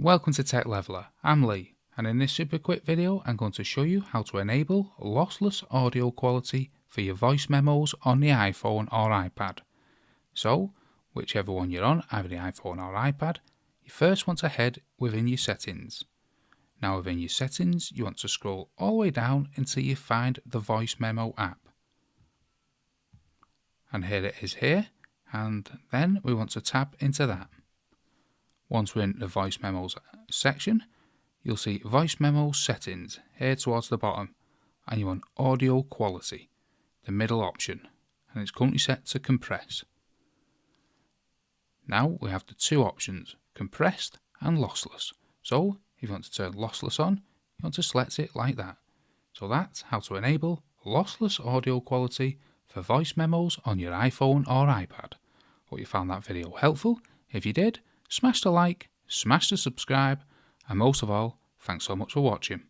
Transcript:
Welcome to Tech Leveler, I'm Lee, and in this super quick video I'm going to show you how to enable lossless audio quality for your voice memos on the iPhone or iPad. So, whichever one you're on, either the iPhone or iPad, you first want to head within your settings. Now within your settings you want to scroll all the way down until you find the Voice Memo app. And here it is here, and then we want to tap into that. Once we're in the Voice Memos section, you'll see Voice Memos Settings here towards the bottom, and you want Audio Quality, the middle option, and it's currently set to Compress. Now we have the two options, Compressed and Lossless. So if you want to turn Lossless on, you want to select it like that. So that's how to enable lossless audio quality for voice memos on your iPhone or iPad. Hope you found that video helpful. If you did, smash the like, smash the subscribe, and most of all, thanks so much for watching.